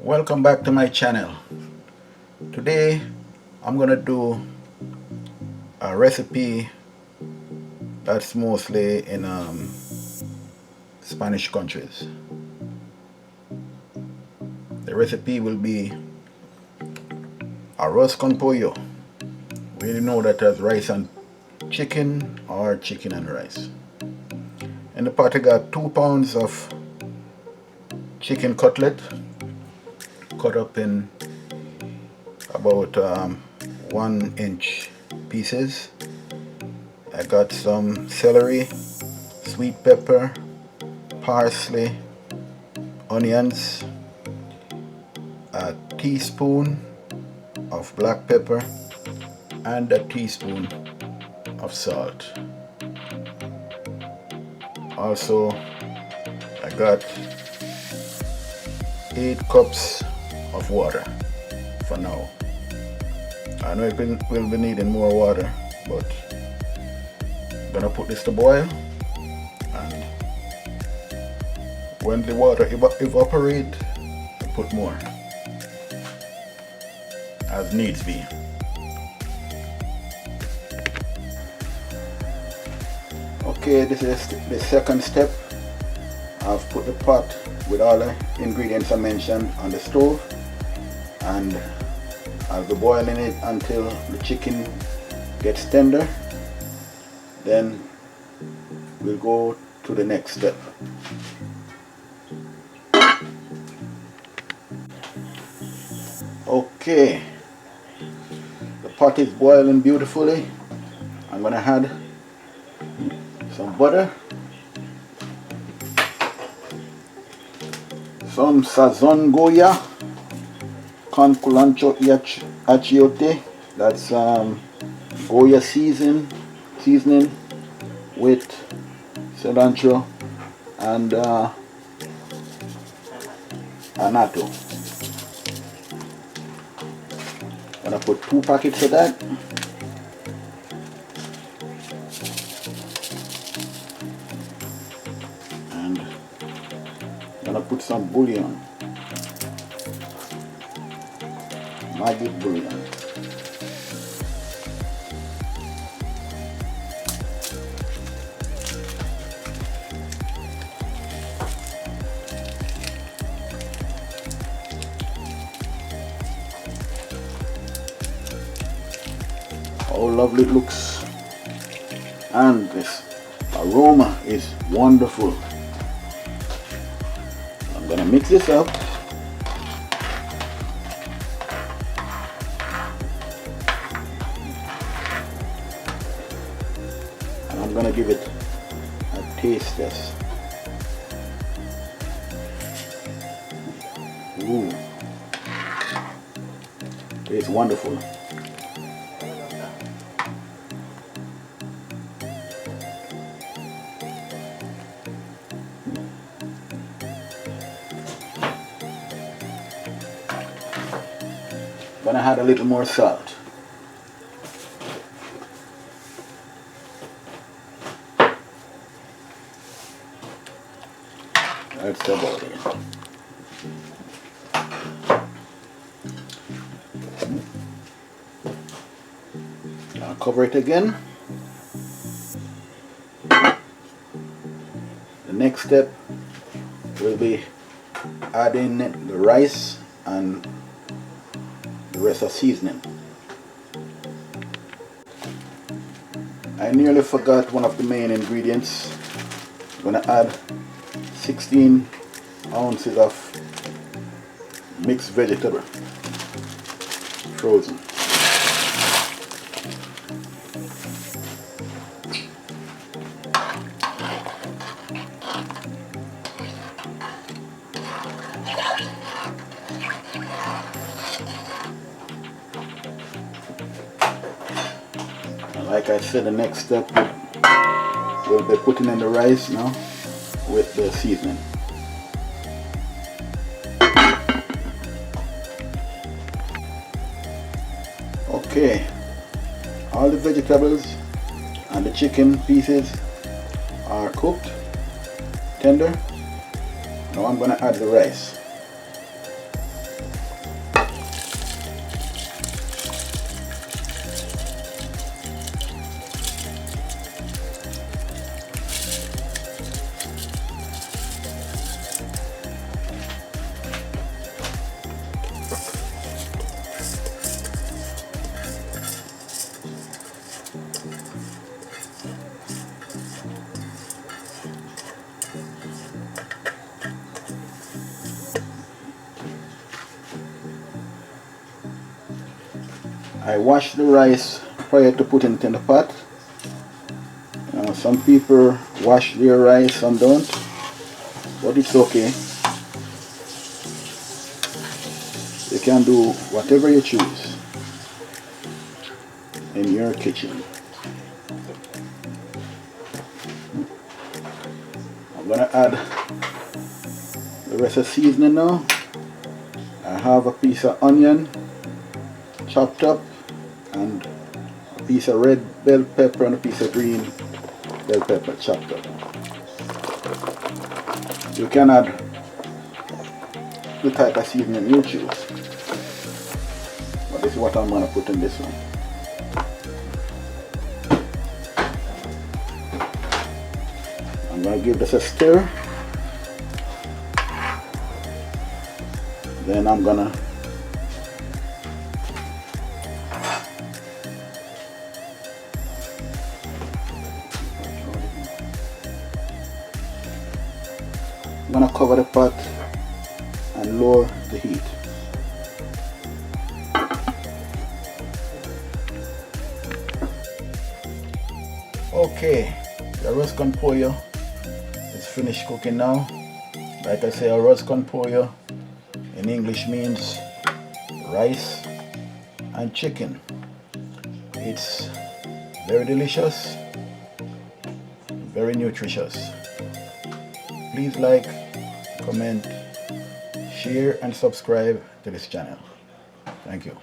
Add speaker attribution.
Speaker 1: Welcome back to my channel. Today I'm gonna do a recipe that's mostly in Spanish countries. The recipe will be arroz con pollo. We know that as rice and chicken or chicken and rice. In the pot I got 2 pounds of chicken cutlet cut up in about 1-inch pieces. I got some celery, sweet pepper, parsley, onions, a teaspoon of black pepper, and a teaspoon of salt. Also, I got 8 cups of water for now. I know we'll be needing more water, but I'm gonna put this to boil, and when the water evaporates, I put more as needs be. Okay, this is the second step. I've put the pot with all the ingredients I mentioned on the stove, and I'll be boiling it until the chicken gets tender. Then we'll go to the next step. Okay, the pot is boiling beautifully. I'm gonna add some butter, some sazon goya con culancho y achiote. That's goya seasoning with cilantro and anato. Gonna put 2 packets of that. And gonna put some bouillon, magic bouillon. How lovely it looks, and this aroma is wonderful. I'm gonna mix this up. And I'm gonna give it a taste test. Ooh, tastes wonderful. Gonna add a little more salt. That's about it. I'll cover it again. The next step will be adding the rice and the rest of seasoning. I nearly forgot one of the main ingredients. I'm going to add 16 ounces of mixed vegetable, frozen. Like I said, the next step we'll be putting in the rice now with the seasoning. Okay, all the vegetables and the chicken pieces are cooked, tender. Now I'm going to add the rice. I wash the rice prior to putting it in the pot. Some people wash their rice, some don't, but it's okay. You can do whatever you choose in your kitchen. I'm gonna add the rest of the seasoning now. I have a piece of onion chopped up, and a piece of red bell pepper and a piece of green bell pepper chopped up. You can add the type of seasoning you choose, but this is what I'm going to put in this one. I'm going to give this a stir, then I'm going to cover the pot and lower the heat. Okay, the arroz con pollo is finished cooking now. Like I say, arroz con pollo in English means rice and chicken. It's very delicious, very nutritious. Please like, comment, share and subscribe to this channel. Thank you.